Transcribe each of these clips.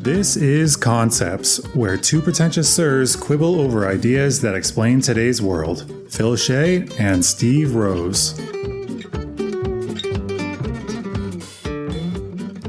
This is Concepts, where two pretentious sirs quibble over ideas that explain today's world. Phil Shea and Steve Rose.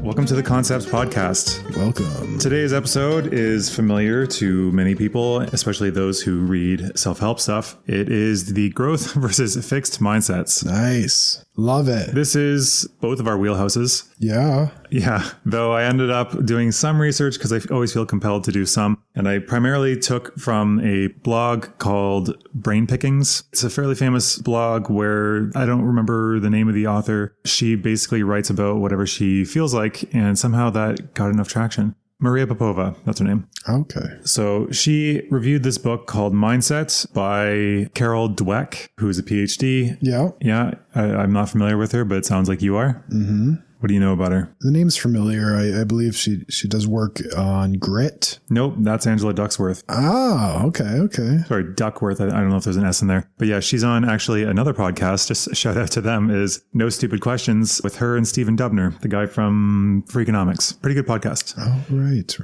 Welcome to the Concepts Podcast. Welcome. Today's episode is familiar to many people, especially those who read self-help stuff. It is the growth versus fixed mindsets. Nice. Love it. This is both of our wheelhouses. Yeah. Yeah, though I ended up doing some research because I always feel compelled to do some. And I primarily took from a blog called Brain Pickings. It's a fairly famous blog where I don't remember the name of the author. She basically writes about whatever she feels like, and somehow that got enough traction. Maria Popova, that's her name. Okay. So she reviewed this book called Mindset by Carol Dweck, who's a PhD. Yeah. Yeah, I'm not familiar with her, but it sounds like you are. Mm-hmm. What do you know about her? The name's familiar. I believe she does work on grit. Nope, that's Angela Duckworth. Oh, okay. Sorry, Duckworth. I don't know if there's an S in there. But yeah, she's on actually another podcast. Just a shout out to them, is No Stupid Questions with her and Stephen Dubner, the guy from Freakonomics. Pretty good podcast. Oh, right.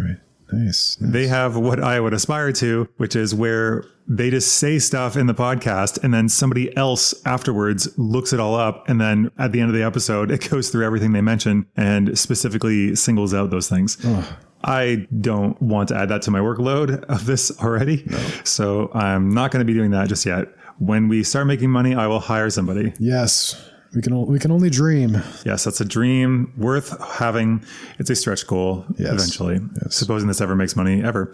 Nice. They have what I would aspire to, which is where they just say stuff in the podcast and then somebody else afterwards looks it all up. And then at the end of the episode, it goes through everything they mention and specifically singles out those things. Oh. I don't want to add that to my workload of this already. No. So I'm not going to be doing that just yet. When we start making money, I will hire somebody. Yes. We can only dream. Yes, that's a dream worth having. It's a stretch goal eventually. Yes. Supposing this ever makes money, ever.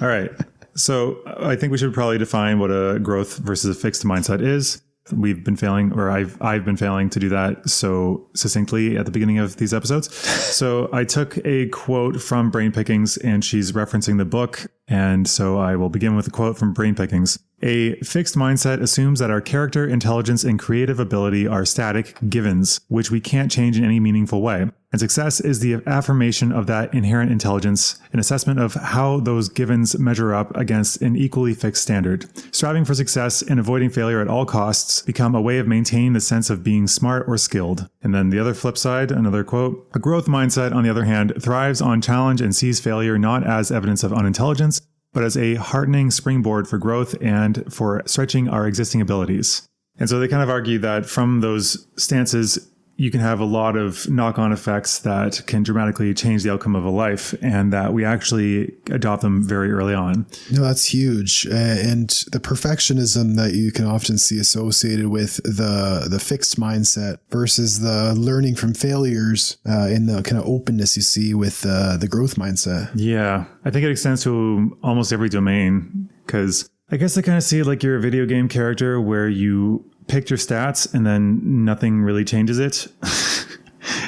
All right. So I think we should probably define what a growth versus a fixed mindset is. We've been failing, or I've been failing to do that so succinctly at the beginning of these episodes. So I took a quote from Brain Pickings, and she's referencing the book. And so I will begin with a quote from Brain Pickings. A fixed mindset assumes that our character, intelligence, and creative ability are static givens, which we can't change in any meaningful way. And success is the affirmation of that inherent intelligence, an assessment of how those givens measure up against an equally fixed standard. Striving for success and avoiding failure at all costs become a way of maintaining the sense of being smart or skilled. And then the other flip side, another quote, a growth mindset, on the other hand, thrives on challenge and sees failure not as evidence of unintelligence, but as a heartening springboard for growth and for stretching our existing abilities. And so they kind of argue that from those stances, you can have a lot of knock-on effects that can dramatically change the outcome of a life, and that we actually adopt them very early on. No, that's huge. And the perfectionism that you can often see associated with the fixed mindset versus the learning from failures in the kind of openness you see with the growth mindset. Yeah, I think it extends to almost every domain, because I guess I kind of see it like you're a video game character where you picked your stats and then nothing really changes it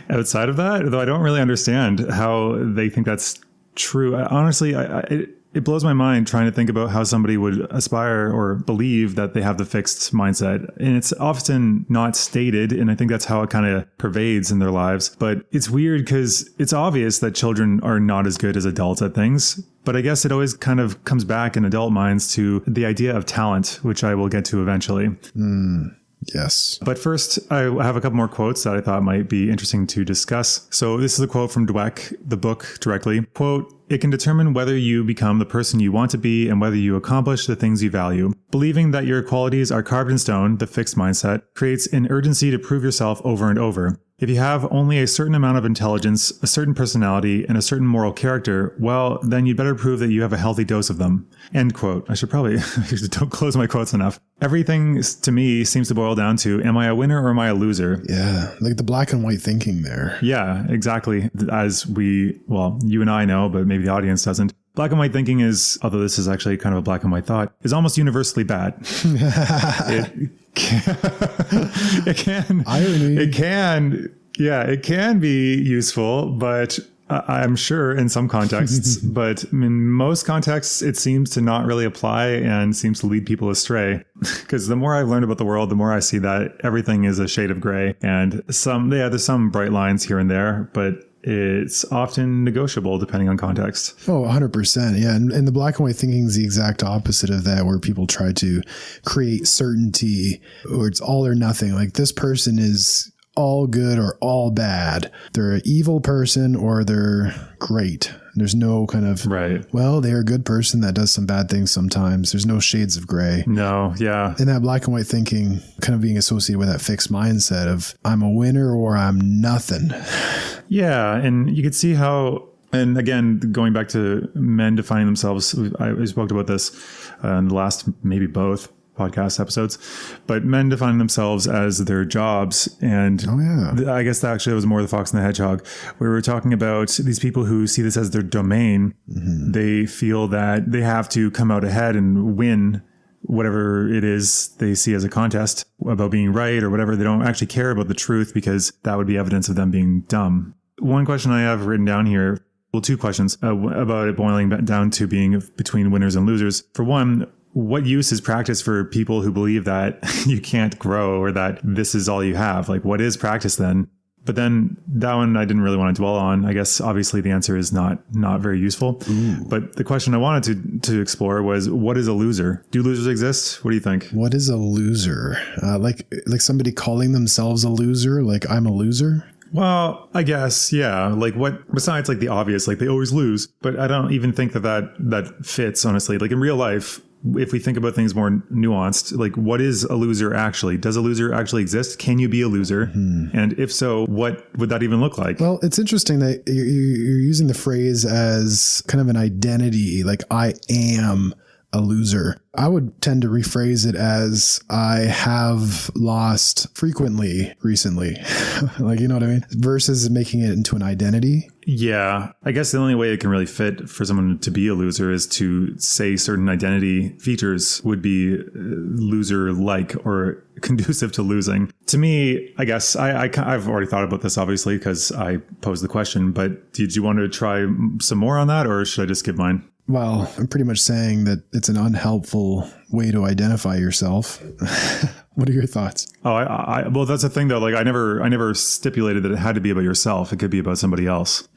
outside of that. Though I don't really understand how they think that's true. Honestly, it blows my mind trying to think about how somebody would aspire or believe that they have the fixed mindset. And it's often not stated. And I think that's how it kind of pervades in their lives. But it's weird because it's obvious that children are not as good as adults at things. But I guess it always kind of comes back in adult minds to the idea of talent, which I will get to eventually. Yes. But first, I have a couple more quotes that I thought might be interesting to discuss. So this is a quote from Dweck, the book directly. Quote, "It can determine whether you become the person you want to be and whether you accomplish the things you value. Believing that your qualities are carved in stone, the fixed mindset, creates an urgency to prove yourself over and over. If you have only a certain amount of intelligence, a certain personality, and a certain moral character, well, then you'd better prove that you have a healthy dose of them." End quote. I should probably don't close my quotes enough. Everything to me seems to boil down to, am I a winner or am I a loser? Yeah, like the black and white thinking there. Yeah, exactly. As you and I know, but maybe the audience doesn't. Black and white thinking is, although this is actually kind of a black and white thought, is almost universally bad. It can be useful, but I'm sure in some contexts, but in most contexts, it seems to not really apply and seems to lead people astray. Because the more I've learned about the world, the more I see that everything is a shade of gray, and there's some bright lines here and there, but it's often negotiable depending on context. Oh, 100%. Yeah. And the black and white thinking is the exact opposite of that, where people try to create certainty, or it's all or nothing. Like, this person is all good or all bad. They're an evil person or they're great. There's no kind of, right. Well, they're a good person that does some bad things sometimes. There's no shades of gray. No, yeah. And that black and white thinking kind of being associated with that fixed mindset of I'm a winner or I'm nothing. Yeah. And you could see how, and again, going back to men defining themselves, I spoke about this in the last, maybe both podcast episodes, but men defining themselves as their jobs. And I guess that actually was more the Fox and the Hedgehog, where we were talking about these people who see this as their domain. Mm-hmm. They feel that they have to come out ahead and win whatever it is they see as a contest about being right or whatever. They don't actually care about the truth because that would be evidence of them being dumb. One question I have written down here, well, two questions about it boiling down to being between winners and losers. For one, what use is practice for people who believe that you can't grow or that this is all you have? Like, what is practice then? But then that one I didn't really want to dwell on. I guess obviously the answer is not very useful. Ooh. But the question I wanted to explore was, what is a loser? Do losers exist? What do you think? What is a loser? Like somebody calling themselves a loser? Like, I'm a loser? Well, I guess, yeah. Like what, besides like the obvious, like they always lose, but I don't even think that fits, honestly. Like in real life, if we think about things more nuanced, like what is a loser actually? Does a loser actually exist? Can you be a loser? Mm-hmm. And if so, what would that even look like? Well, it's interesting that you're using the phrase as kind of an identity, like I am a loser. I would tend to rephrase it as I have lost frequently recently. Like, you know what I mean? Versus making it into an identity. Yeah. I guess the only way it can really fit for someone to be a loser is to say certain identity features would be loser-like or conducive to losing. To me, I guess I've already thought about this, obviously, because I posed the question, but did you want to try some more on that, or should I just give mine? Well, I'm pretty much saying that it's an unhelpful way to identify yourself. What are your thoughts? Oh, well, that's the thing though. Like I never stipulated that it had to be about yourself. It could be about somebody else.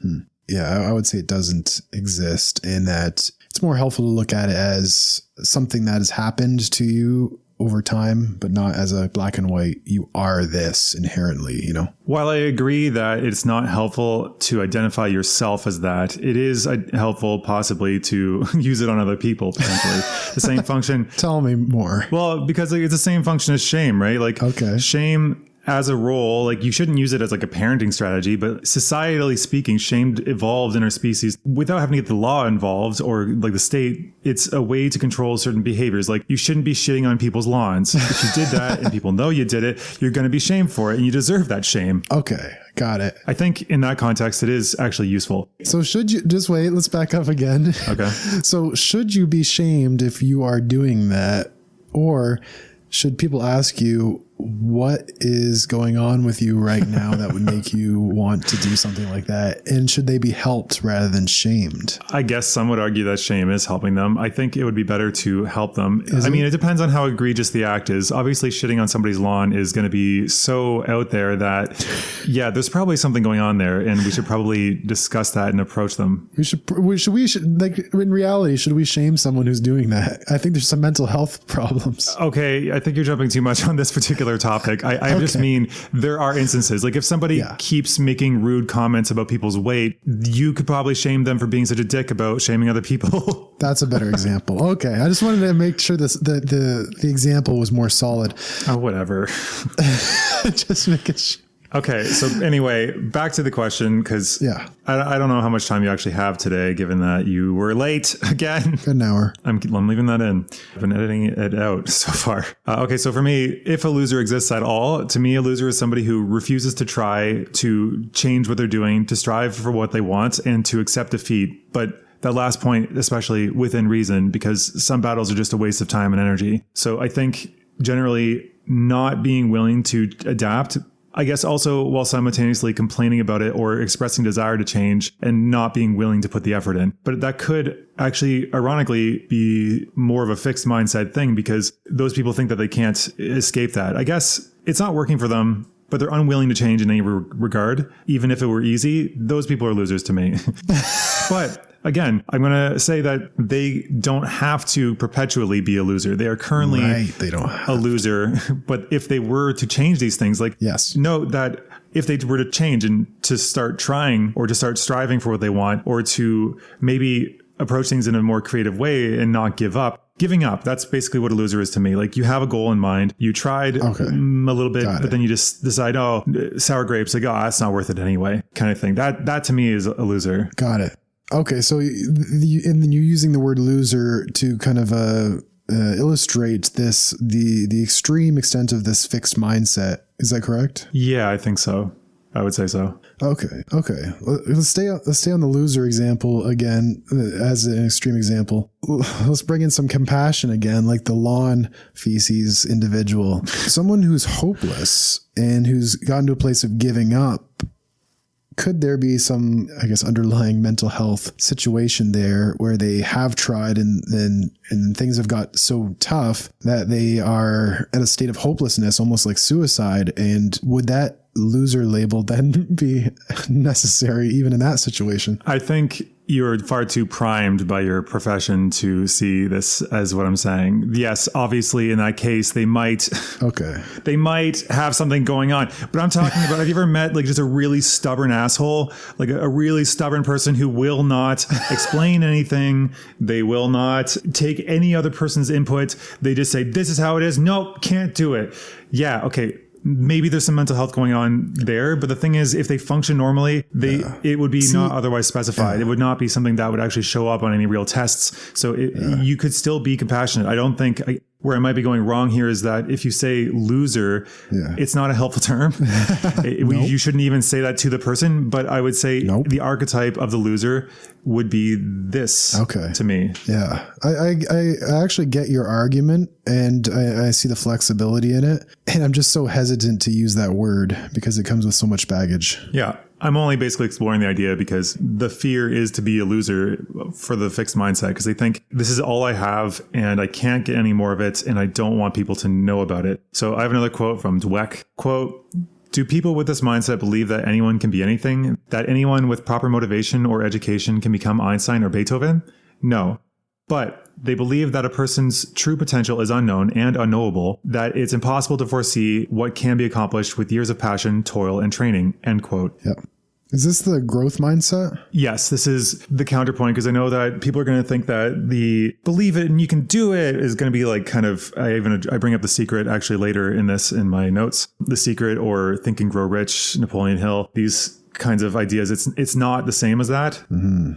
Yeah, I would say it doesn't exist, in that it's more helpful to look at it as something that has happened to you over time, but not as a black and white, you are this inherently, you know? While I agree that it's not helpful to identify yourself as that, it is helpful possibly to use it on other people, potentially. The same function. Tell me more. Well, because like, it's the same function as shame, right? Like shame as a role, like you shouldn't use it as like a parenting strategy, but societally speaking, shame evolved in our species without having to get the law involved or like the state. It's a way to control certain behaviors. Like you shouldn't be shitting on people's lawns. If you did that and people know you did it, you're going to be shamed for it and you deserve that shame. Okay. Got it. I think in that context, it is actually useful. So should you just wait? Let's back up again. Okay. So should you be shamed if you are doing that, or should people ask you, what is going on with you right now that would make you want to do something like that? And should they be helped rather than shamed? I guess some would argue that shame is helping them. I think it would be better to help them. I mean, it depends on how egregious the act is. Obviously, shitting on somebody's lawn is going to be so out there that, yeah, there's probably something going on there, and we should probably discuss that and approach them. We should like in reality, should we shame someone who's doing that? I think there's some mental health problems. Okay, I think you're jumping too much on this particular topic. I just mean there are instances like if somebody keeps making rude comments about people's weight, you could probably shame them for being such a dick about shaming other people. That's a better example. Okay, I just wanted to make sure the example was more solid. Oh, whatever. Just make it. Okay, so anyway, back to the question, because I don't know how much time you actually have today, given that you were late again. An hour. I'm leaving that in. I've been editing it out so far. Okay, so for me, if a loser exists at all, to me, a loser is somebody who refuses to try to change what they're doing, to strive for what they want, and to accept defeat. But that last point, especially within reason, because some battles are just a waste of time and energy. So I think generally not being willing to adapt, I guess also while simultaneously complaining about it or expressing desire to change and not being willing to put the effort in. But that could actually, ironically, be more of a fixed mindset thing because those people think that they can't escape that. I guess it's not working for them, but they're unwilling to change in any regard. Even if it were easy, those people are losers to me. But again, I'm going to say that they don't have to perpetually be a loser. They are currently They don't a loser. But if they were to change these things, like Yes. note that if they were to change and to start trying or to start striving for what they want, or to maybe approach things in a more creative way and not give up. Giving up, that's basically what a loser is to me. Like, you have a goal in mind, you tried a little bit, but then you just decide, oh, sour grapes, like, oh, that's not worth it anyway, kind of thing. That to me is a loser. Got it. Okay, so and then you're using the word loser to kind of illustrate the extreme extent of this fixed mindset. Is that correct? Yeah, I think so. I would say so. Okay. Let's stay on the loser example again as an extreme example. Let's bring in some compassion again, like the lawn feces individual. Someone who's hopeless and who's gotten to a place of giving up. Could there be some, I guess, underlying mental health situation there where they have tried and things have got so tough that they are at a state of hopelessness, almost like suicide? And would that loser label then be necessary even in that situation? I think you're far too primed by your profession to see this as what I'm saying. Yes, obviously in that case, they might have something going on, but I'm talking about, have you ever met like just a really stubborn asshole, like a really stubborn person who will not explain anything. They will not take any other person's input. They just say, this is how it is. Nope, can't do it. Yeah. Okay. Maybe there's some mental health going on there, but the thing is, if they function normally, it would be not otherwise specified. It would not be something that would actually show up on any real tests. So you could still be compassionate. I don't think where I might be going wrong here is that if you say loser, it's not a helpful term. You shouldn't even say that to the person, but I would say the archetype of the loser would be this to me. Yeah. I actually get your argument, and I see the flexibility in it. And I'm just so hesitant to use that word because it comes with so much baggage. Yeah. I'm only basically exploring the idea because the fear is to be a loser for the fixed mindset, because they think this is all I have and I can't get any more of it and I don't want people to know about it. So I have another quote from Dweck. Quote, "Do people with this mindset believe that anyone can be anything? That anyone with proper motivation or education can become Einstein or Beethoven? No. But they believe that a person's true potential is unknown and unknowable, that it's impossible to foresee what can be accomplished with years of passion, toil, and training." End quote. Yep. Is this the growth mindset? Yes, this is the counterpoint, because I know that people are going to think that the believe it and you can do it is going to be like kind of, I bring up The Secret actually later in my notes. The Secret or Think and Grow Rich, Napoleon Hill, these kinds of ideas. It's not the same as that. Mm-hmm.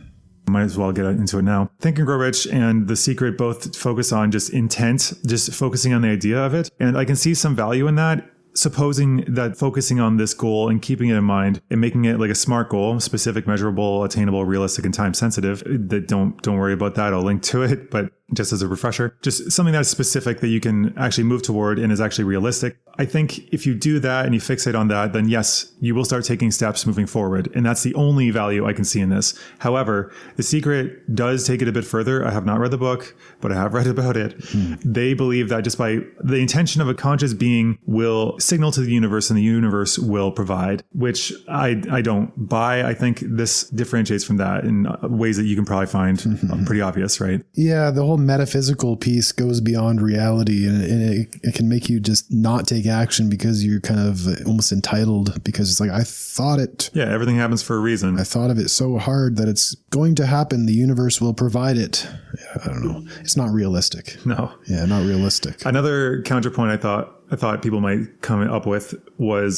Might as well get into it now. Think and Grow Rich and The Secret both focus on just intent, just focusing on the idea of it. And I can see some value in that, supposing that focusing on this goal and keeping it in mind and making it like a SMART goal, specific, measurable, attainable, realistic, and time sensitive. That don't worry about that. I'll link to it, but just as a refresher, just something that's specific that you can actually move toward and is actually realistic. I think if you do that and you fixate on that, then yes, you will start taking steps moving forward. And that's the only value I can see in this. However, The Secret does take it a bit further. I have not read the book, but I have read about it. They believe that just by the intention of a conscious being will signal to the universe and the universe will provide, which I don't buy. I think this differentiates from that in ways that you can probably find pretty obvious, right? Yeah, the whole metaphysical piece goes beyond reality, and it can make you just not take action because you're kind of almost entitled, because it's like, I thought it. Yeah, everything happens for a reason. I thought of it so hard that it's going to happen. The universe will provide it. I don't know. It's not realistic. No. Yeah, not realistic. Another counterpoint I thought people might come up with was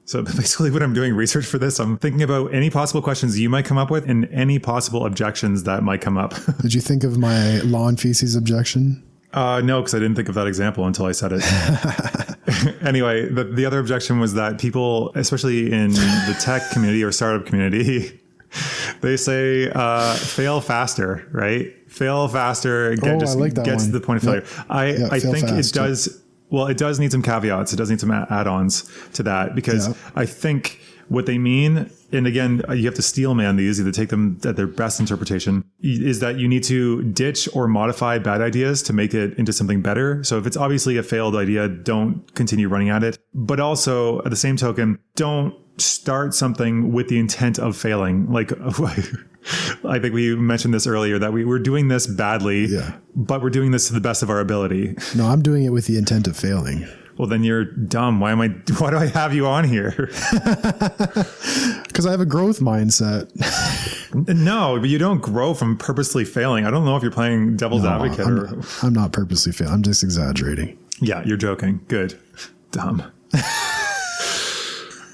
so basically when I'm doing research for this, I'm thinking about any possible questions you might come up with and any possible objections that might come up. Did you think of my lawn feces objection? No, because I didn't think of that example until I said it. Anyway, the other objection was that people, especially in the tech community or startup community, they say fail faster, right? Fail faster, get to the point of failure. I think fast, it does. Well, it does need some caveats. It does need some add-ons to that, because I think what they mean, and again, you have to steel man these, either take them at their best interpretation, is that you need to ditch or modify bad ideas to make it into something better. So if it's obviously a failed idea, don't continue running at it. But also, at the same token, don't start something with the intent of failing. Like, I think we mentioned this earlier that we're doing this badly, but we're doing this to the best of our ability. No, I'm doing it with the intent of failing. Well, then you're dumb. Why do I have you on here? Because I have a growth mindset. No, but you don't grow from purposely failing. I don't know if you're playing devil's advocate. I'm not purposely failing. I'm just exaggerating. Yeah, you're joking. Good. Dumb.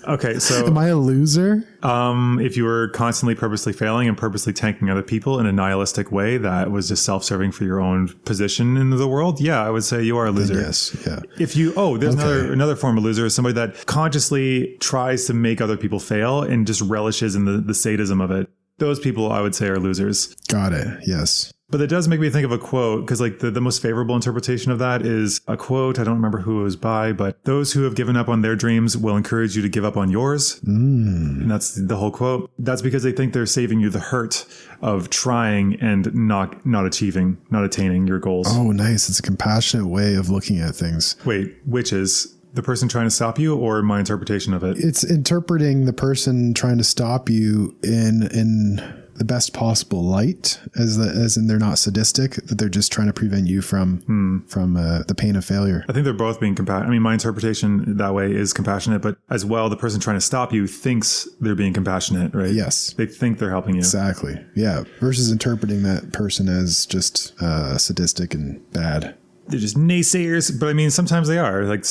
Okay, so am I a loser? If you were constantly purposely failing and purposely tanking other people in a nihilistic way that was just self-serving for your own position in the world, yeah, I would say you are a loser. Then yes, yeah. If you there's another form of loser is somebody that consciously tries to make other people fail and just relishes in the sadism of it. Those people I would say are losers. Got it. Yes. But it does make me think of a quote, because like the most favorable interpretation of that is a quote. I don't remember who it was by, but those who have given up on their dreams will encourage you to give up on yours. And that's the whole quote. That's because they think they're saving you the hurt of trying and not attaining your goals. Oh, nice. It's a compassionate way of looking at things. Wait, which is the person trying to stop you or my interpretation of it? It's interpreting the person trying to stop you in the best possible light, as in they're not sadistic, that they're just trying to prevent you from the pain of failure. I think they're both being compassionate. I mean, my interpretation that way is compassionate, but as well, the person trying to stop you thinks they're being compassionate, right? Yes. They think they're helping you. Exactly. Yeah. Versus interpreting that person as just sadistic and bad. They're just naysayers, but I mean, sometimes they are. Like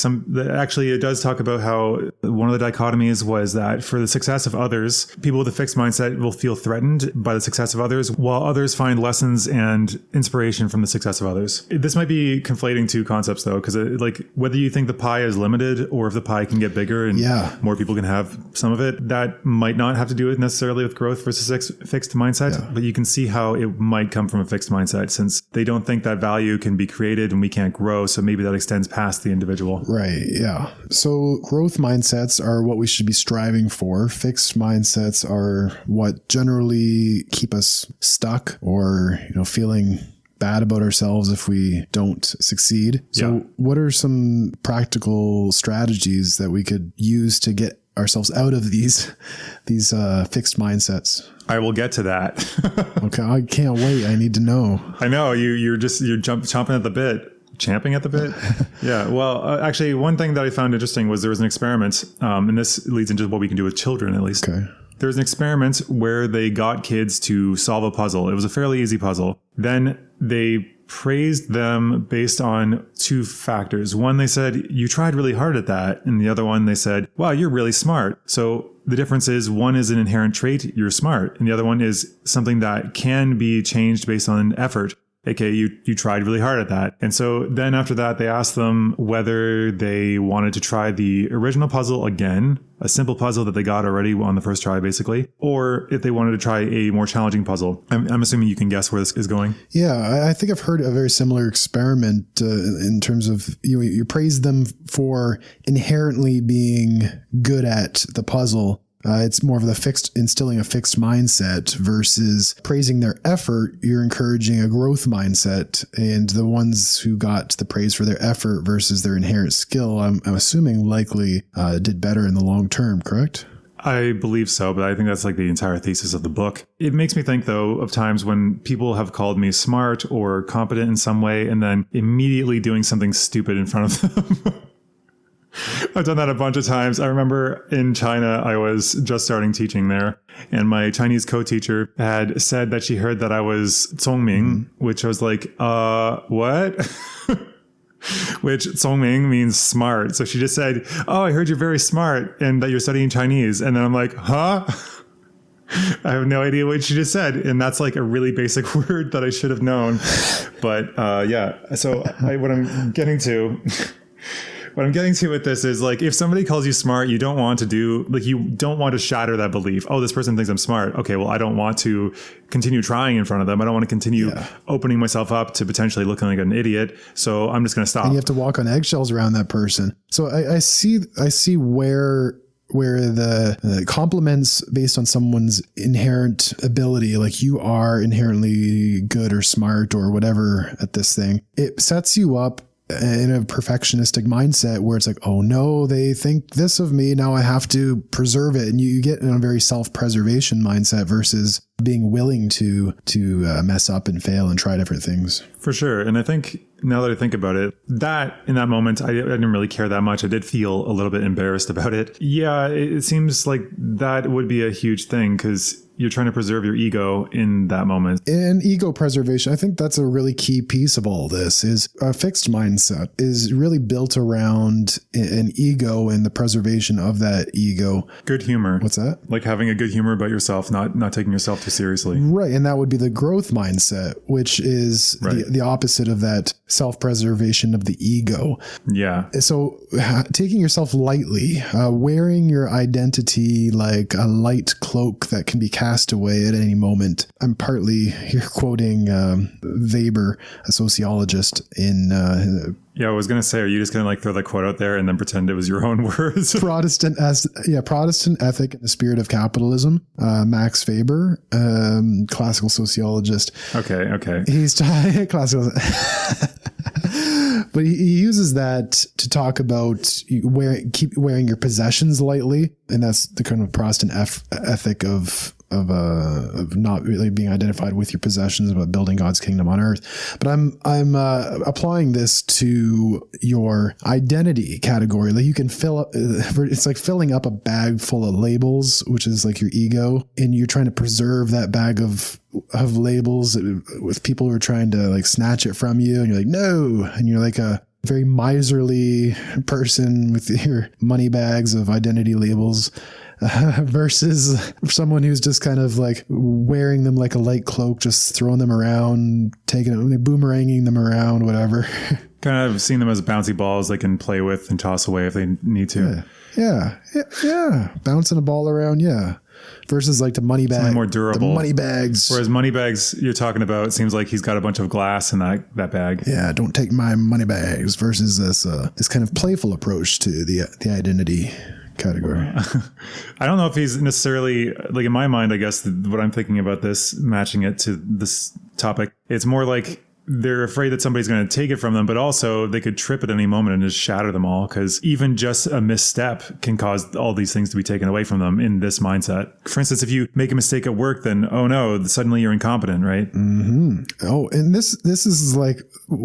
actually, it does talk about how one of the dichotomies was that for the success of others, people with a fixed mindset will feel threatened by the success of others, while others find lessons and inspiration from the success of others. This might be conflating two concepts, though, because like whether you think the pie is limited or if the pie can get bigger and more people can have some of it, that might not have to do with necessarily with growth versus fixed mindset. But you can see how it might come from a fixed mindset, since they don't think that value can be created and we can't grow. So maybe that extends past the individual. Right. Yeah. So growth mindsets are what we should be striving for. Fixed mindsets are what generally keep us stuck or, feeling bad about ourselves if we don't succeed. So what are some practical strategies that we could use to get ourselves out of these fixed mindsets? I will get to that. Okay. I can't wait. I need to know. I know you're chomping at the bit. Champing at the bit? Yeah. Well, actually, one thing that I found interesting was there was an experiment, and this leads into what we can do with children, at least. Okay. There was an experiment where they got kids to solve a puzzle. It was a fairly easy puzzle. Then they praised them based on two factors. One, they said, you tried really hard at that. And the other one, they said, wow, you're really smart. So the difference is one is an inherent trait, you're smart. And the other one is something that can be changed based on effort. Okay, you tried really hard at that. And so then after that, they asked them whether they wanted to try the original puzzle again, a simple puzzle that they got already on the first try, basically, or if they wanted to try a more challenging puzzle. I'm assuming you can guess where this is going. Yeah, I think I've heard a very similar experiment in terms of you praise them for inherently being good at the puzzle. It's more of instilling a fixed mindset versus praising their effort. You're encouraging a growth mindset, and the ones who got the praise for their effort versus their inherent skill, I'm assuming likely did better in the long term, correct? I believe so, but I think that's like the entire thesis of the book. It makes me think, though, of times when people have called me smart or competent in some way and then immediately doing something stupid in front of them. I've done that a bunch of times. I remember in China, I was just starting teaching there, and my Chinese co-teacher had said that she heard that I was 聪明, which I was like, what? Which 聪明 means smart. So she just said, oh, I heard you're very smart and that you're studying Chinese. And then I'm like, huh? I have no idea what she just said. And that's like a really basic word that I should have known. But yeah, so what I'm getting to... What I'm getting to with this is like, if somebody calls you smart, you don't want to shatter that belief. Oh, this person thinks I'm smart. Okay, well, I don't want to continue trying in front of them. I don't want to continue opening myself up to potentially looking like an idiot. So I'm just going to stop. And you have to walk on eggshells around that person. So I see where the compliments based on someone's inherent ability, like you are inherently good or smart or whatever at this thing, it sets you up in a perfectionistic mindset where it's like, oh no, they think this of me. Now I have to preserve it. And you get in a very self-preservation mindset versus being willing to mess up and fail and try different things. For sure. And I think now that I think about it, that in that moment, I didn't really care that much. I did feel a little bit embarrassed about it. Yeah, it seems like that would be a huge thing because you're trying to preserve your ego in that moment. And ego preservation, I think that's a really key piece of all this. Is a fixed mindset is really built around an ego and the preservation of that ego. Good humor. What's that? Like having a good humor about yourself, not taking yourself too seriously. Right. And that would be the growth mindset, which is the opposite of that self-preservation of the ego. Yeah. So taking yourself lightly, wearing your identity like a light cloak that can be cast away at any moment. I'm partly here quoting Weber, a sociologist in... yeah, I was going to say, are you just going to like throw that quote out there and then pretend it was your own words? Protestant Ethic in the Spirit of Capitalism. Max Weber, classical sociologist. Okay. He's classical. But he uses that to talk about keep wearing your possessions lightly. And that's the kind of Protestant ethic of not really being identified with your possessions, but building God's kingdom on earth. But I'm applying this to your identity category. Like you can fill up, it's like filling up a bag full of labels, which is like your ego. And you're trying to preserve that bag of labels with people who are trying to like snatch it from you. And you're like, no. And you're like a very miserly person with your money bags of identity labels. Versus someone who's just kind of like wearing them like a light cloak, just throwing them around, boomeranging them around, whatever. Kind of seeing them as bouncy balls they can play with and toss away if they need to. Yeah. Bouncing a ball around. Yeah. Versus like the money bag, something more durable. The money bags. Whereas money bags you're talking about, it seems like he's got a bunch of glass in that bag. Yeah, don't take my money bags. Versus this kind of playful approach to the identity category. I don't know if he's necessarily, like in my mind, I guess what I'm thinking about this, matching it to this topic, it's more like they're afraid that somebody's going to take it from them, but also they could trip at any moment and just shatter them all, because even just a misstep can cause all these things to be taken away from them in this mindset. For instance, if you make a mistake at work, then, oh no, suddenly you're incompetent, right? Mm-hmm. Oh, and this is like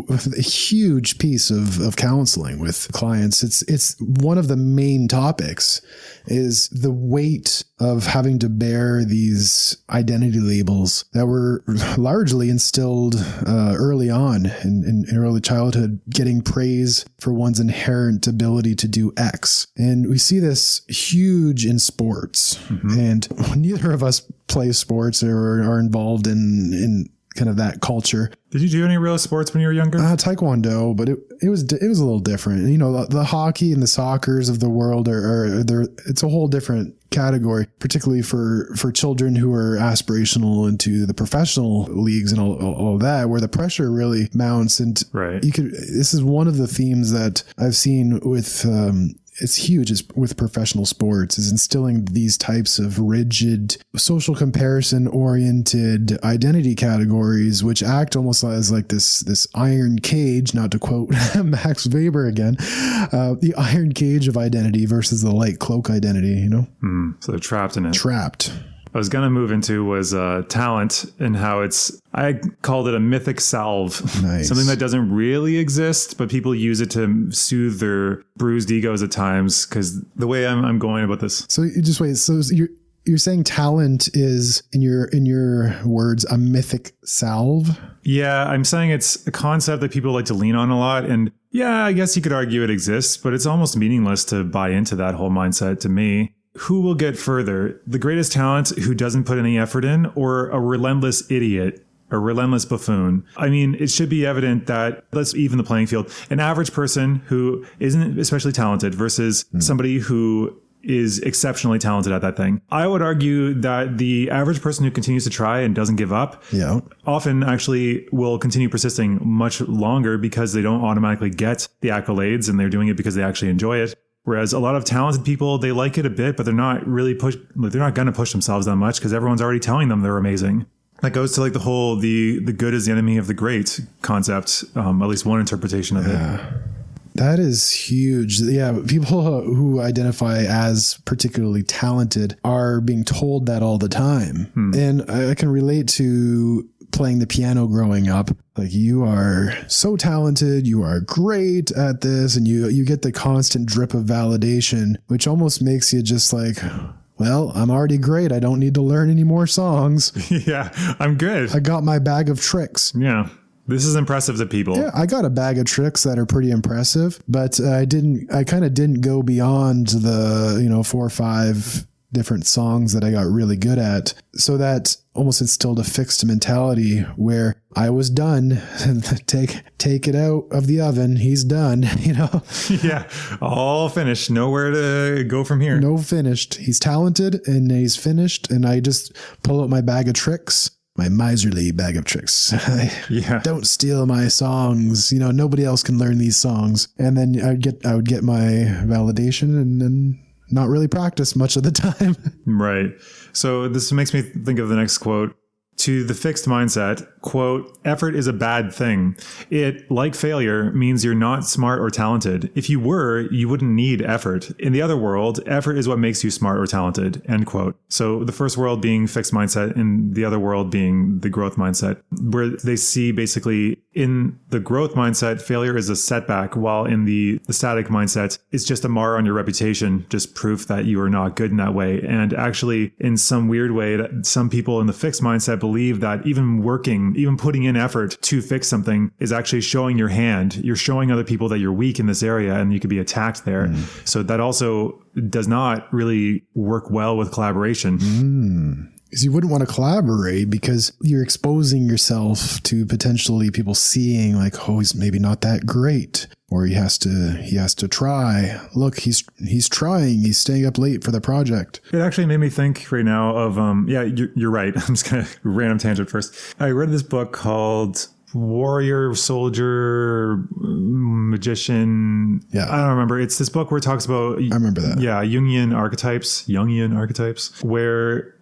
a huge piece of counseling with clients. It's one of the main topics is the weight of having to bear these identity labels that were largely instilled early on in early childhood, getting praise for one's inherent ability to do X. And we see this huge in sports. Mm-hmm. And neither of us play sports or are involved in kind of that culture. Did you do any real sports when you were younger? Taekwondo, but it was a little different. You know, the hockey and the soccers of the world it's a whole different category, particularly for children who are aspirational into the professional leagues and all that, where the pressure really mounts. And right. This is one of the themes that I've seen with, it's huge with professional sports, is instilling these types of rigid social comparison oriented identity categories, which act almost as like this iron cage, not to quote Max Weber again, the iron cage of identity versus the light cloak identity, you know? So they're trapped in it. Trapped. I was going to move into was talent and how I called it a mythic salve. Nice. Something that doesn't really exist, but people use it to soothe their bruised egos at times, because the way I'm going about this. So you just wait. So you're saying talent is, in your words, a mythic salve? Yeah, I'm saying it's a concept that people like to lean on a lot. And yeah, I guess you could argue it exists, but it's almost meaningless to buy into that whole mindset to me. Who will get further? The greatest talent who doesn't put any effort in, or a relentless idiot, a relentless buffoon? I mean, it should be evident that, let's even the playing field, an average person who isn't especially talented versus somebody who is exceptionally talented at that thing. I would argue that the average person who continues to try and doesn't give up often actually will continue persisting much longer, because they don't automatically get the accolades and they're doing it because they actually enjoy it. Whereas a lot of talented people, they like it a bit, but they're not really they're not going to push themselves that much because everyone's already telling them they're amazing. That goes to like the whole the good is the enemy of the great concept. At least one interpretation of it. That is huge. Yeah, people who identify as particularly talented are being told that all the time. And I can relate to playing the piano growing up. Like, you are so talented, you are great at this, and you get the constant drip of validation, which almost makes you just like, well, I'm already great. I don't need to learn any more songs. Yeah, I'm good. I got my bag of tricks. Yeah. This is impressive to people. Yeah, I got a bag of tricks that are pretty impressive, but I kind of didn't go beyond the, 4 or 5 different songs that I got really good at. So that almost instilled a fixed mentality where I was done. Take it out of the oven. He's done, Yeah, all finished. Nowhere to go from here. No finished. He's talented and he's finished. And I just pull out my bag of tricks. My miserly bag of tricks. Yeah. Don't steal my songs. Nobody else can learn these songs. And then I would get my validation and then not really practice much of the time. Right. So this makes me think of the next quote. To the fixed mindset, quote, effort is a bad thing. It, like failure, means you're not smart or talented. If you were, you wouldn't need effort. In the other world, effort is what makes you smart or talented, end quote. So the first world being fixed mindset and the other world being the growth mindset, where they see basically in the growth mindset, failure is a setback, while in the static mindset, it's just a mar on your reputation, just proof that you are not good in that way. And actually, in some weird way, that some people in the fixed mindset believe that even putting in effort to fix something is actually showing your hand. You're showing other people that you're weak in this area and you could be attacked there. So that also does not really work well with collaboration. Because you wouldn't want to collaborate because you're exposing yourself to potentially people seeing like, oh, he's maybe not that great, or he has to try. Look, he's trying. He's staying up late for the project. It actually made me think right now of you're right. I'm just gonna random tangent first. I read this book called Warrior, Soldier, Magician. Yeah. I don't remember. It's this book where it talks about, I remember that. Yeah, Jungian archetypes, where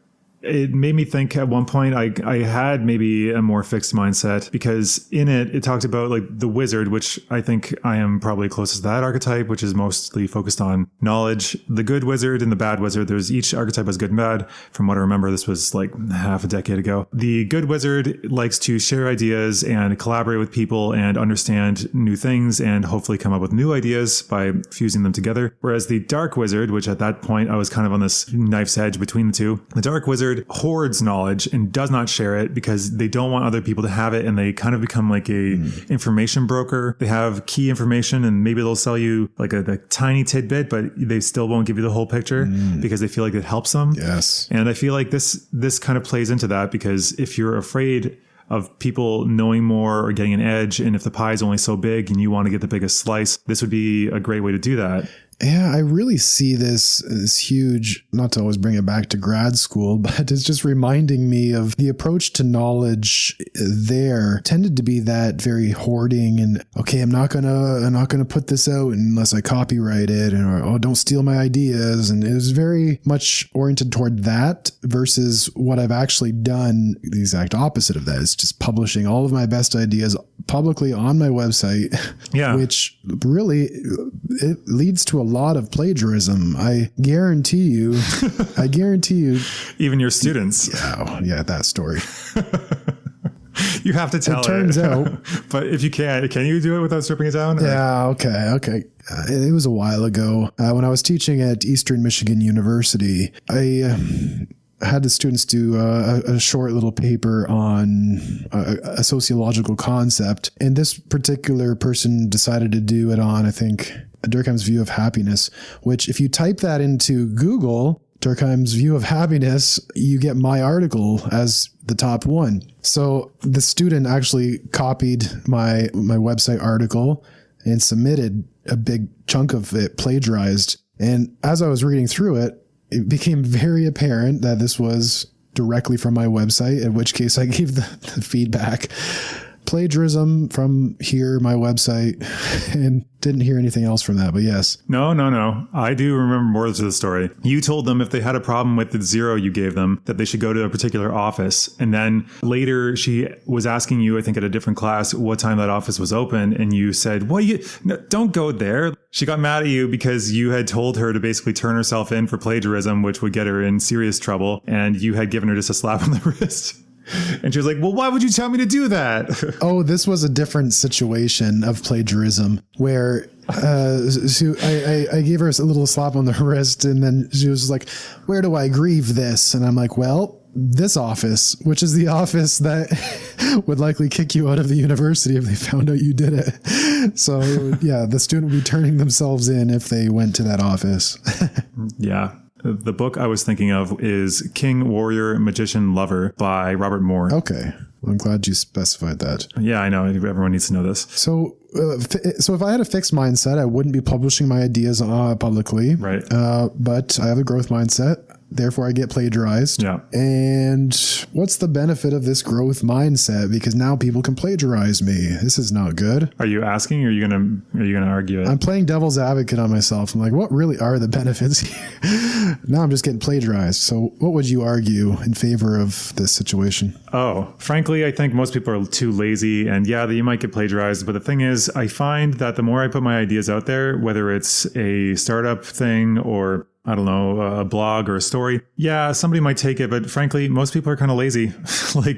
it made me think at one point I had maybe a more fixed mindset, because in it talked about like the wizard, which I think I am probably closest to that archetype, which is mostly focused on knowledge. The good wizard and the bad wizard, there's each archetype has good and bad. From what I remember, this was like half a decade ago. The good wizard likes to share ideas and collaborate with people and understand new things and hopefully come up with new ideas by fusing them together. Whereas the dark wizard, which at that point I was kind of on this knife's edge between the two, the dark wizard hoards knowledge and does not share it because they don't want other people to have it, and they kind of become like a information broker. They have key information and maybe they'll sell you like a tiny tidbit, but they still won't give you the whole picture because they feel like it helps them. Yes. And I feel like this kind of plays into that, because if you're afraid of people knowing more or getting an edge, and if the pie is only so big and you want to get the biggest slice, this would be a great way to do that. Yeah, I really see this as huge, not to always bring it back to grad school, but it's just reminding me of the approach to knowledge there tended to be that very hoarding and, okay, I'm not gonna put this out unless I copyright it, and or, don't steal my ideas. And it was very much oriented toward that versus what I've actually done, the exact opposite of that, is just publishing all of my best ideas publicly on my website, which really, it leads to a lot of plagiarism. I guarantee you. Even your students. Yeah, that story. You have to tell it. It turns out. But if you can you do it without stripping it down? Yeah, okay. It was a while ago. When I was teaching at Eastern Michigan University, I had the students do a short little paper on a sociological concept. And this particular person decided to do it on, I think, Durkheim's view of happiness, which if you type that into Google, Durkheim's view of happiness, you get my article as the top one. So the student actually copied my website article and submitted a big chunk of it plagiarized. And as I was reading through it, it became very apparent that this was directly from my website, in which case I gave the feedback. plagiarism from here, my website, and didn't hear anything else from that, but yes. No. I do remember more to the story. You told them if they had a problem with the 0 you gave them, that they should go to a particular office. And then later she was asking you, I think at a different class, what time that office was open. And you said, no, don't go there. She got mad at you because you had told her to basically turn herself in for plagiarism, which would get her in serious trouble. And you had given her just a slap on the wrist. And she was like, well, why would you tell me to do that? Oh, this was a different situation of plagiarism where I gave her a little slap on the wrist, and then she was like, where do I grieve this? And I'm like, well, this office, which is the office that would likely kick you out of the university if they found out you did it. So yeah, the student would be turning themselves in if they went to that office. Yeah. The book I was thinking of is King, Warrior, Magician, Lover by Robert Moore. Okay. Well, I'm glad you specified that. Yeah, I know. Everyone needs to know this. So if I had a fixed mindset, I wouldn't be publishing my ideas publicly. Right. But I have a growth mindset. Therefore, I get plagiarized. Yeah. And what's the benefit of this growth mindset? Because now people can plagiarize me. This is not good. Are you asking, or are you gonna argue it? I'm playing devil's advocate on myself. I'm like, what really are the benefits here? Now I'm just getting plagiarized. So what would you argue in favor of this situation? Oh, frankly, I think most people are too lazy, and yeah, you might get plagiarized. But the thing is, I find that the more I put my ideas out there, whether it's a startup thing or I don't know, a blog or a story. Yeah, somebody might take it, but frankly, most people are kind of lazy. I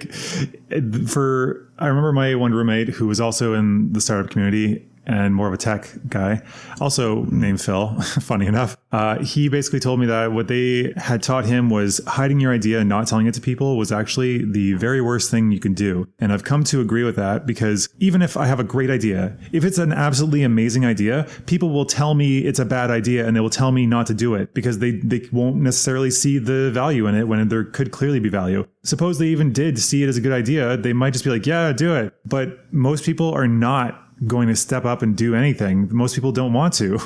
remember my one roommate who was also in the startup community and more of a tech guy, also named Phil, funny enough. He basically told me that what they had taught him was hiding your idea and not telling it to people was actually the very worst thing you can do. And I've come to agree with that because even if I have a great idea, if it's an absolutely amazing idea, people will tell me it's a bad idea and they will tell me not to do it because they won't necessarily see the value in it when there could clearly be value. Suppose they even did see it as a good idea, they might just be like, yeah, do it. But most people are not going to step up and do anything. Most people don't want to.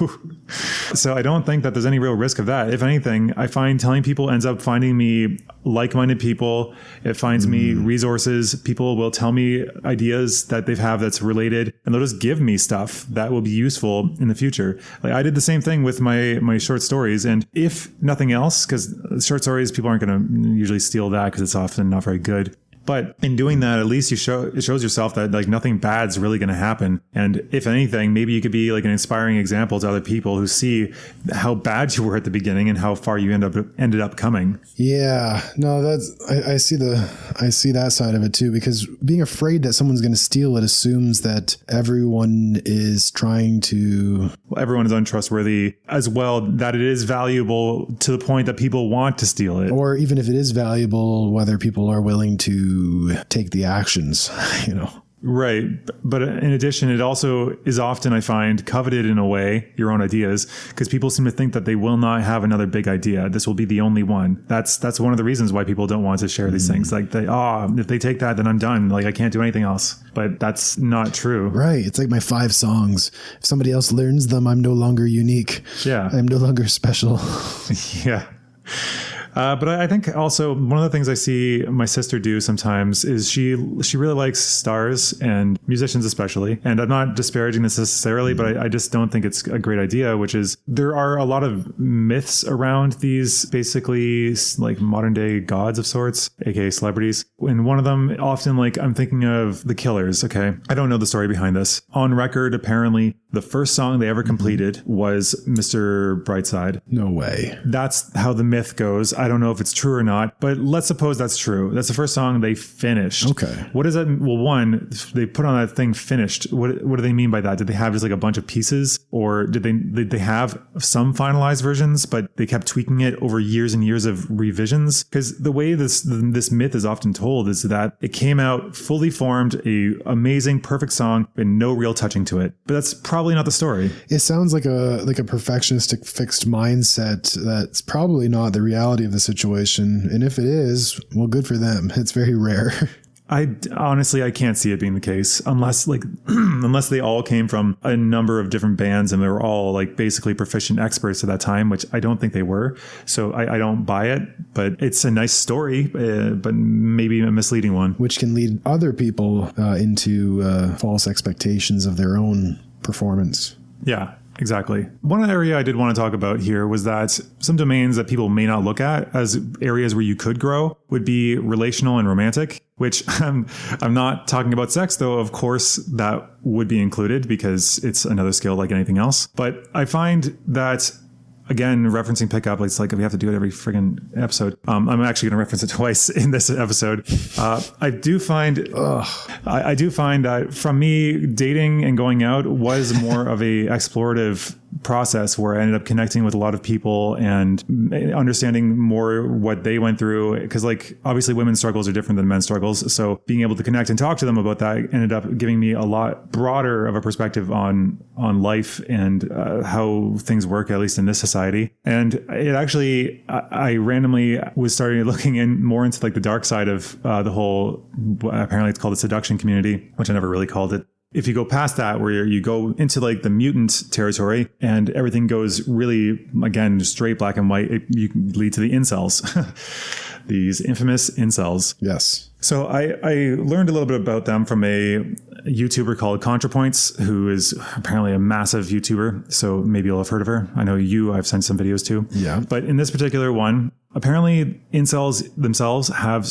So I don't think that there's any real risk of that. If anything, I find telling people ends up finding me like-minded people. It finds me resources. People will tell me ideas that they have that's related, and they'll just give me stuff that will be useful in the future. Like I did the same thing with my short stories. And if nothing else, because short stories, people aren't going to usually steal that because it's often not very good. But in doing that, at least it shows yourself that like nothing bad's really going to happen. And if anything, maybe you could be like an inspiring example to other people who see how bad you were at the beginning and how far you ended up coming. Yeah, no, I see that side of it too, because being afraid that someone's going to steal it assumes that everyone is trying to. Well, everyone is untrustworthy as well, that it is valuable to the point that people want to steal it. Or even if it is valuable, whether people are willing to take the actions, Right. But in addition, it also is often, I find, coveted in a way, your own ideas, because people seem to think that they will not have another big idea. This will be the only one. That's one of the reasons why people don't want to share these things. Like, if they take that, then I'm done. Like, I can't do anything else. But that's not true. Right. It's like my 5 songs. If somebody else learns them, I'm no longer unique. Yeah. I'm no longer special. Yeah. But I think also one of the things I see my sister do sometimes is she really likes stars and musicians especially. And I'm not disparaging this necessarily, but I just don't think it's a great idea, which is there are a lot of myths around these basically like modern day gods of sorts, aka celebrities. And one of them often, like I'm thinking of the Killers. Okay. I don't know the story behind this. On record, apparently the first song they ever completed was Mr. Brightside. No way. That's how the myth goes. I don't know if it's true or not, but let's suppose that's true. That's the first song they finished. Okay. What is that? Well, one, they put on that thing finished. What do they mean by that? Did they have just like a bunch of pieces, or did they have some finalized versions, but they kept tweaking it over years and years of revisions? Because the way this myth is often told is that it came out fully formed, a amazing, perfect song, and no real touching to it. But that's probably not the story. It sounds like a perfectionistic fixed mindset that's probably not the reality of the situation. And if it is, well, good for them. It's very rare. Honestly, I can't see it being the case unless unless they all came from a number of different bands and they were all like basically proficient experts at that time, which I don't think they were. So I don't buy it, but it's a nice story, but maybe a misleading one. Which can lead other people into false expectations of their own performance. Yeah. Exactly. One area I did want to talk about here was that some domains that people may not look at as areas where you could grow would be relational and romantic, which I'm not talking about sex, though, of course, that would be included because it's another skill like anything else. But I find that, again, referencing pickup, it's like we have to do it every friggin' episode. I'm actually going to reference it twice in this episode. I do find that from me, dating and going out was more of a explorative process where I ended up connecting with a lot of people and understanding more what they went through. Because like obviously women's struggles are different than men's struggles. So being able to connect and talk to them about that ended up giving me a lot broader of a perspective on life and how things work, at least in this society. And it actually, I randomly was starting looking in more into like the dark side of the whole, apparently it's called the seduction community, which I never really called it. If you go past that, where you go into like the mutant territory and everything goes really, again, straight black and white, you can lead to the incels, these infamous incels. Yes. So I learned a little bit about them from a YouTuber called ContraPoints, who is apparently a massive YouTuber. So maybe you'll have heard of her. I know I've sent some videos to. Yeah. But in this particular one, apparently incels themselves have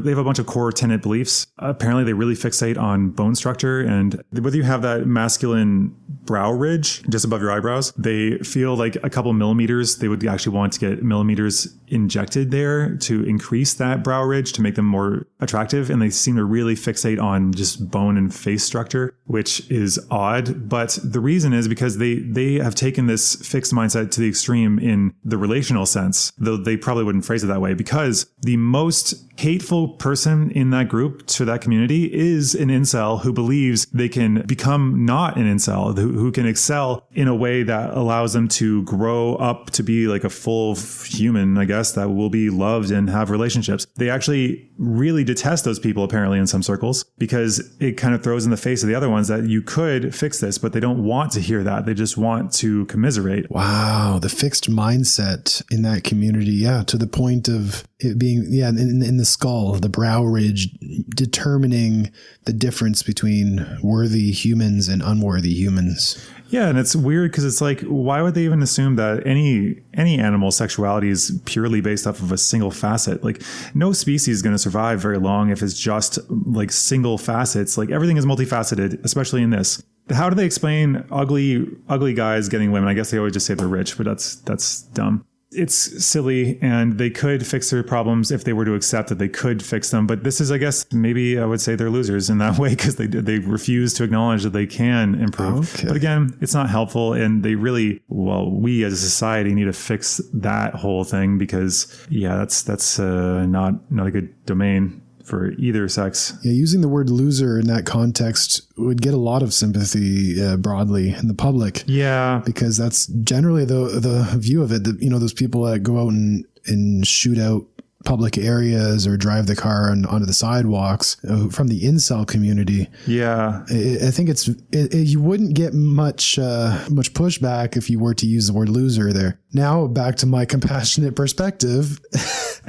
they have a bunch of core tenet beliefs. Apparently they really fixate on bone structure, and whether you have that masculine brow ridge just above your eyebrows, they feel like a couple millimeters, they would actually want to get millimeters injected there to increase that brow ridge to make them more attractive. And they seem to really fixate on just bone and face structure, which is odd. But the reason is because they have taken this fixed mindset to the extreme in the relational sense, though they probably wouldn't phrase it that way, because the most hateful person in that group to that community is an incel who believes they can become not an incel, who can excel in a way that allows them to grow up to be like a full human, I guess, that will be loved and have relationships. They actually really detest those people, apparently, in some circles, because it kind of throws in the face of the other ones that you could fix this, but they don't want to hear that. They just want to commiserate. Wow. The fixed mindset in that community. Yeah. To the point of it being, in the skull, the brow ridge, determining the difference between worthy humans and unworthy humans. Yeah, and it's weird because it's like, why would they even assume that any animal sexuality is purely based off of a single facet? Like, no species is going to survive very long if it's just like single facets. Like, everything is multifaceted, especially in this. How do they explain ugly guys getting women? I guess they always just say they're rich, but that's dumb. It's silly, and they could fix their problems if they were to accept that they could fix them. But this is, I guess, maybe I would say they're losers in that way because they refuse to acknowledge that they can improve. Okay. But again, it's not helpful, and they really, we as a society need to fix that whole thing because, that's not a good domain for either sex. Yeah, using the word loser in that context would get a lot of sympathy broadly in the public. Yeah. Because that's generally the view of it. Those people that go out and shoot out public areas or drive the car onto the sidewalks from the incel community. Yeah. I think you wouldn't get much pushback if you were to use the word loser there. Now back to my compassionate perspective.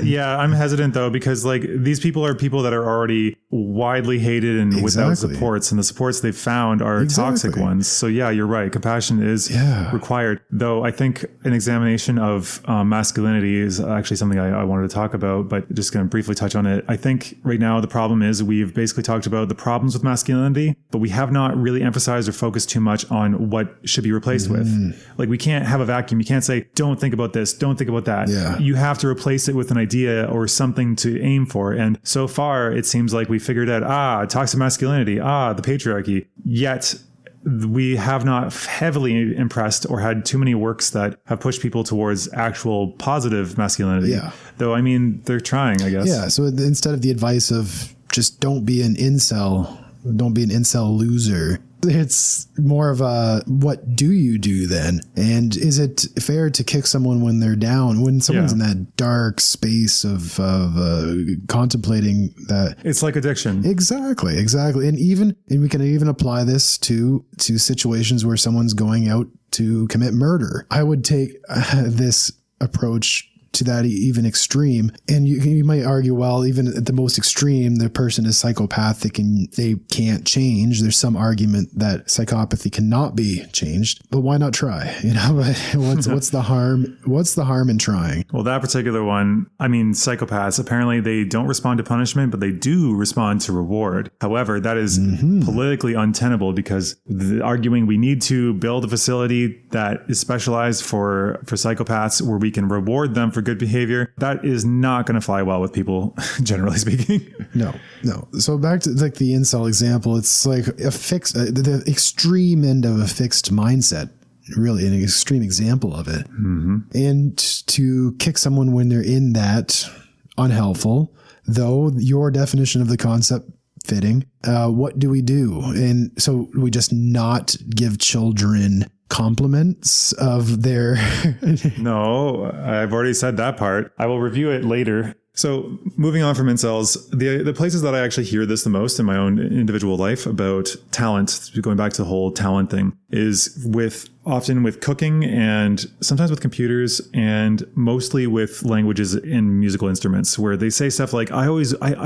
Yeah, I'm hesitant though, because like these people are people that are already widely hated and without supports, and the supports they've found are toxic ones. So yeah, you're right. Compassion is required. Though I think an examination of masculinity is actually something I wanted to talk about, but just going to briefly touch on it. I think right now the problem is we've basically talked about the problems with masculinity, but we have not really emphasized or focused too much on what should be replaced with. Like, we can't have a vacuum. You can't say, don't think about this, don't think about that. Yeah. You have to replace it with an idea or something to aim for. And so far, it seems like we figured out, toxic masculinity, the patriarchy. Yet we have not heavily impressed or had too many works that have pushed people towards actual positive masculinity. Yeah. Though, I mean, they're trying, I guess. Yeah. So instead of the advice of just don't be an incel loser, It's more of a, what do you do then? And is it fair to kick someone when they're down, when someone's in that dark space of contemplating that? It's like addiction. Exactly. And we can even apply this to situations where someone's going out to commit murder. I would take this approach to that even extreme. And you might argue, well, even at the most extreme, the person is psychopathic and they can't change. There's some argument that psychopathy cannot be changed, but why not try? What's the harm? What's the harm in trying? Well, that particular one, I mean, psychopaths, apparently they don't respond to punishment, but they do respond to reward. However, that is politically untenable, because arguing we need to build a facility that is specialized for psychopaths where we can reward them for good behavior, that is not going to fly well with people, generally speaking. No. So back to like the incel example, it's like the extreme end of a fixed mindset, really an extreme example of it. And to kick someone when they're in that, unhelpful, though your definition of the concept fitting. What do we do? And so we just not give children compliments of their... No, I've already said that part. I will review it later. So moving on from incels, the places that I actually hear this the most in my own individual life about talent, going back to the whole talent thing, is often with cooking and sometimes with computers and mostly with languages and musical instruments, where they say stuff like, I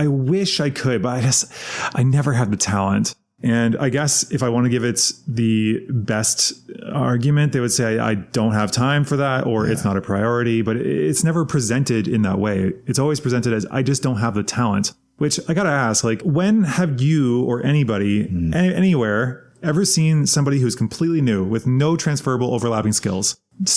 wish I could, but I never had the talent. And I guess if I want to give it the best argument, they would say I don't have time for that, or it's not a priority, but it's never presented in that way. It's always presented as, I just don't have the talent, which I got to ask, like, when have you or anybody anywhere ever seen somebody who's completely new with no transferable overlapping skills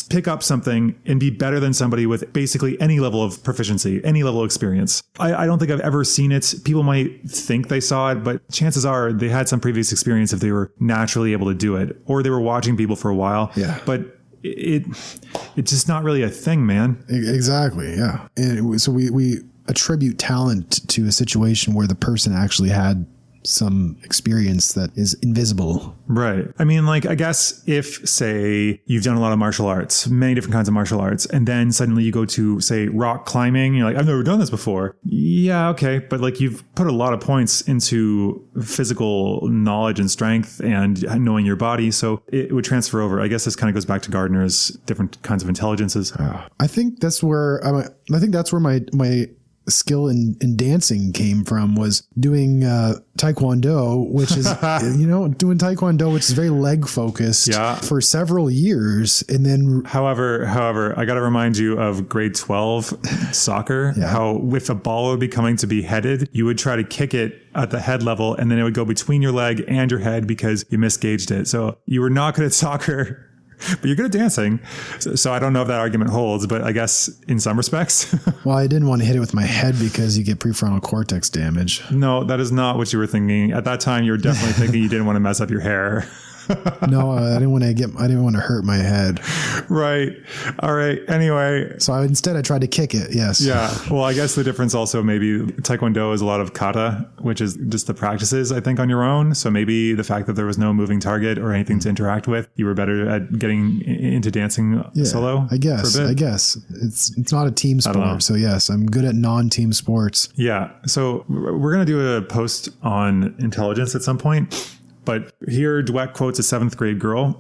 pick up something and be better than somebody with basically any level of proficiency, any level of experience? I don't think I've ever seen it. People might think they saw it, but chances are they had some previous experience if they were naturally able to do it, or they were watching people for a while. Yeah. But it's just not really a thing, man. Exactly. Yeah. And so we attribute talent to a situation where the person actually had some experience that is invisible. Right. I mean, like, I guess if, say, you've done a lot of martial arts, many different kinds of martial arts, and then suddenly you go to, say, rock climbing, you're like, I've never done this before. Yeah, okay. But like, you've put a lot of points into physical knowledge and strength and knowing your body. So it would transfer over. I guess this kind of goes back to Gardner's different kinds of intelligences. I think that's where my skill in dancing came from, was doing taekwondo, which is doing taekwondo, which is very leg focused for several years. And then however I got to remind you of grade 12 soccer, how if a ball would be coming to be headed, you would try to kick it at the head level, and then it would go between your leg and your head because you misgauged it. So you were not good at soccer, but you're good at dancing. So I don't know if that argument holds, but I guess in some respects. Well, I didn't want to hit it with my head because you get prefrontal cortex damage. No, that is not what you were thinking. At that time, you were definitely thinking you didn't want to mess up your hair. No, I didn't want to hurt my head. Right. All right. Anyway. So instead I tried to kick it. Yes. Yeah. Well, I guess the difference also, maybe Taekwondo is a lot of kata, which is just the practices, I think, on your own. So maybe the fact that there was no moving target or anything to interact with, you were better at getting into dancing solo. I guess it's not a team sport. So yes, I'm good at non-team sports. Yeah. So we're going to do a post on intelligence at some point. But here, Dweck quotes a 7th grade girl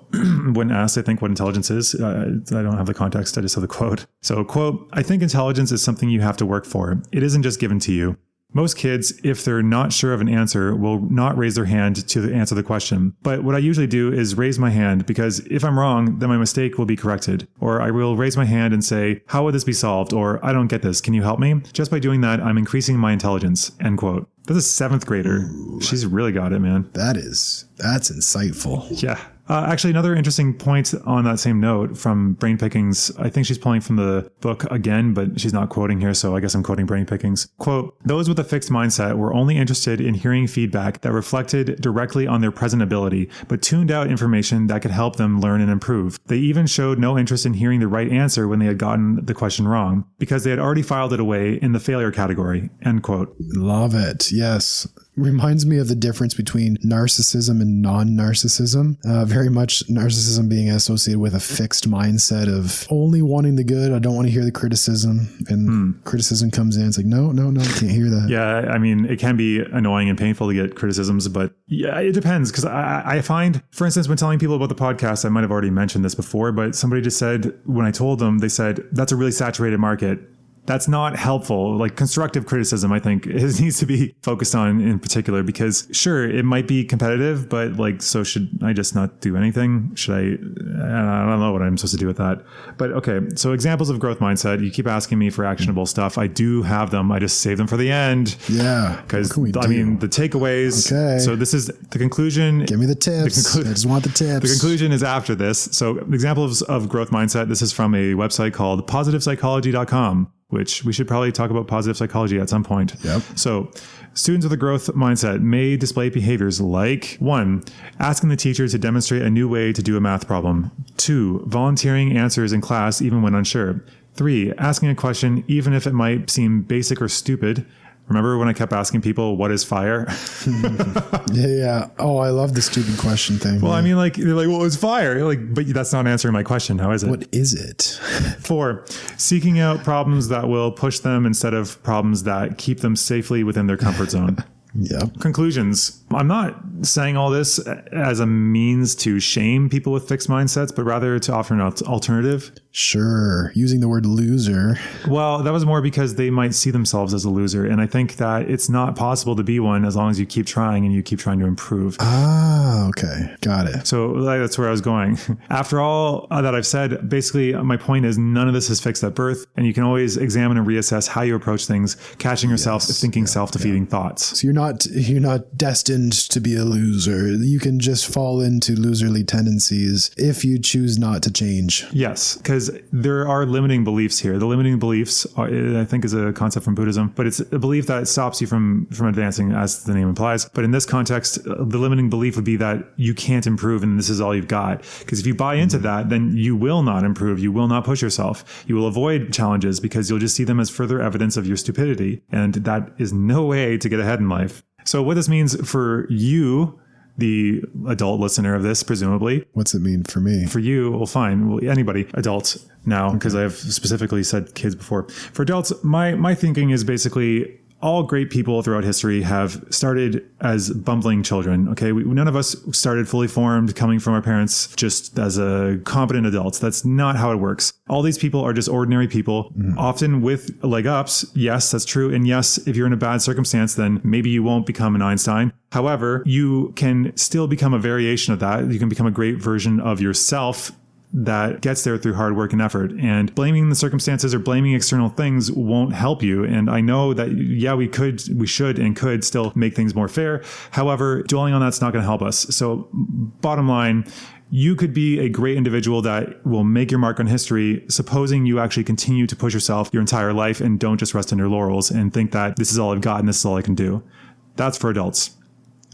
when asked, I think, what intelligence is. I don't have the context. I just have the quote. So, quote, I think intelligence is something you have to work for. It isn't just given to you. Most kids, if they're not sure of an answer, will not raise their hand to answer the question. But what I usually do is raise my hand, because if I'm wrong, then my mistake will be corrected. Or I will raise my hand and say, how would this be solved? Or I don't get this. Can you help me? Just by doing that, I'm increasing my intelligence. End quote. That's a 7th grader. Ooh. She's really got it, man. That's insightful. Yeah. Actually, another interesting point on that same note from Brain Pickings, I think she's pulling from the book again, but she's not quoting here, so I guess I'm quoting Brain Pickings. Quote, those with a fixed mindset were only interested in hearing feedback that reflected directly on their present ability, but tuned out information that could help them learn and improve. They even showed no interest in hearing the right answer when they had gotten the question wrong, because they had already filed it away in the failure category. End quote. Love it. Yes. Reminds me of the difference between narcissism and non-narcissism. Very much narcissism being associated with a fixed mindset of only wanting the good. I don't want to hear the criticism. And criticism comes in. It's like, no, I can't hear that. Yeah, I mean, it can be annoying and painful to get criticisms, but yeah, it depends. Because I find, for instance, when telling people about the podcast, I might have already mentioned this before, but somebody just said, when I told them, they said, that's a really saturated market. That's not helpful. Like constructive criticism, I think, needs to be focused on in particular, because sure, it might be competitive, but like, so should I just not do anything? Should I don't know what I'm supposed to do with that. But okay, so examples of growth mindset. You keep asking me for actionable stuff. I do have them. I just save them for the end. Yeah. Because I mean, the takeaways. Okay. So this is the conclusion. Give me the tips. I just want the tips. The conclusion is after this. So examples of growth mindset. This is from a website called positivepsychology.com. which we should probably talk about positive psychology at some point. Yep. So students with a growth mindset may display behaviors like 1, asking the teacher to demonstrate a new way to do a math problem. 2, volunteering answers in class even when unsure. 3, asking a question even if it might seem basic or stupid. Remember when I kept asking people, what is fire? Yeah. Oh, I love the stupid question thing. Well, I mean, like, they're like, well, it's fire. You're like, but that's not answering my question. How is it? What is it? 4, seeking out problems that will push them instead of problems that keep them safely within their comfort zone. Yep. Conclusions. I'm not saying all this as a means to shame people with fixed mindsets, but rather to offer an alternative. Sure. Using the word loser. Well, that was more because they might see themselves as a loser. And I think that it's not possible to be one as long as you keep trying and you keep trying to improve. Ah, okay. Got it. So that's where I was going. After all that I've said, basically my point is none of this is fixed at birth, and you can always examine and reassess how you approach things, catching yourself thinking self-defeating thoughts. So you're not destined to be a loser. You can just fall into loserly tendencies if you choose not to change. Yes, because there are limiting beliefs here. The limiting beliefs, I think, is a concept from Buddhism, but it's a belief that stops you from advancing, as the name implies. But in this context, the limiting belief would be that you can't improve and this is all you've got. Because if you buy into that, then you will not improve. You will not push yourself. You will avoid challenges because you'll just see them as further evidence of your stupidity. And that is no way to get ahead in life. So what this means for you, the adult listener of this, presumably. What's it mean for me? For you, well, fine. Well, anybody, adults now, because I have specifically said kids before. For adults, my thinking is basically all great people throughout history have started as bumbling children. Okay, none of us started fully formed, coming from our parents just as a competent adults. That's not how it works. All these people are just ordinary people, often with leg ups. Yes, that's true. And yes, if you're in a bad circumstance, then maybe you won't become an Einstein. However, you can still become a variation of that. You can become a great version of yourself that gets there through hard work and effort. And blaming the circumstances or blaming external things won't help you. And I know that, yeah, we should and could still make things more fair. However, dwelling on that's not going to help us. So bottom line, you could be a great individual that will make your mark on history, supposing you actually continue to push yourself your entire life and don't just rest on your laurels and think that this is all I've got and this is all I can do. That's for adults.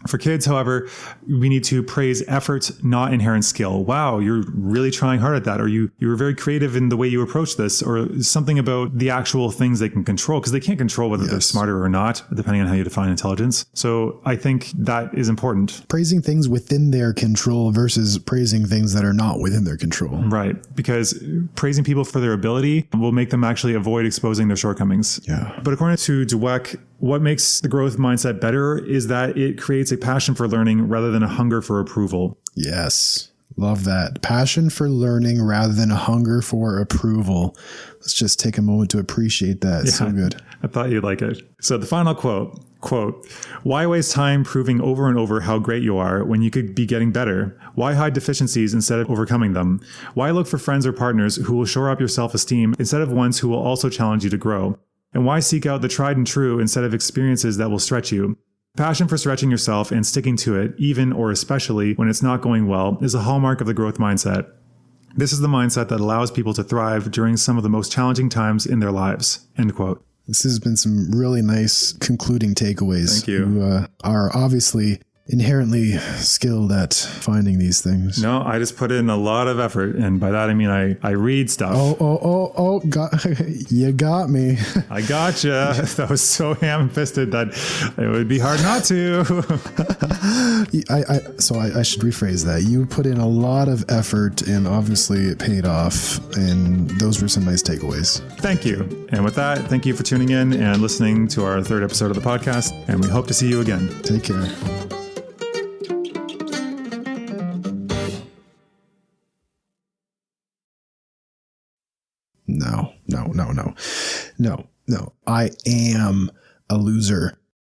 For kids, however, we need to praise effort, not inherent skill. Wow, you're really trying hard at that. Or you were very creative in the way you approach this, or something about the actual things they can control, because they can't control whether they're smarter or not, depending on how you define intelligence. So I think that is important. Praising things within their control versus praising things that are not within their control. Right. Because praising people for their ability will make them actually avoid exposing their shortcomings. Yeah. But according to Dweck, what makes the growth mindset better is that it creates a passion for learning rather than a hunger for approval. Yes. Love that. Passion for learning rather than a hunger for approval. Let's just take a moment to appreciate that. Yeah, so good. I thought you'd like it. So the final quote, why waste time proving over and over how great you are when you could be getting better? Why hide deficiencies instead of overcoming them? Why look for friends or partners who will shore up your self-esteem instead of ones who will also challenge you to grow? And why seek out the tried and true instead of experiences that will stretch you? Passion for stretching yourself and sticking to it, even or especially when it's not going well, is a hallmark of the growth mindset. This is the mindset that allows people to thrive during some of the most challenging times in their lives. End quote. This has been some really nice concluding takeaways. Thank you. You are obviously inherently skilled at finding these things. No, I just put in a lot of effort. And by that, I mean, I read stuff. You got me. I gotcha. That was so ham-fisted that it would be hard not to. I should rephrase that. You put in a lot of effort and obviously it paid off. And those were some nice takeaways. Thank you. And with that, thank you for tuning in and listening to our third episode of the podcast. And we hope to see you again. Take care. No. I am a loser.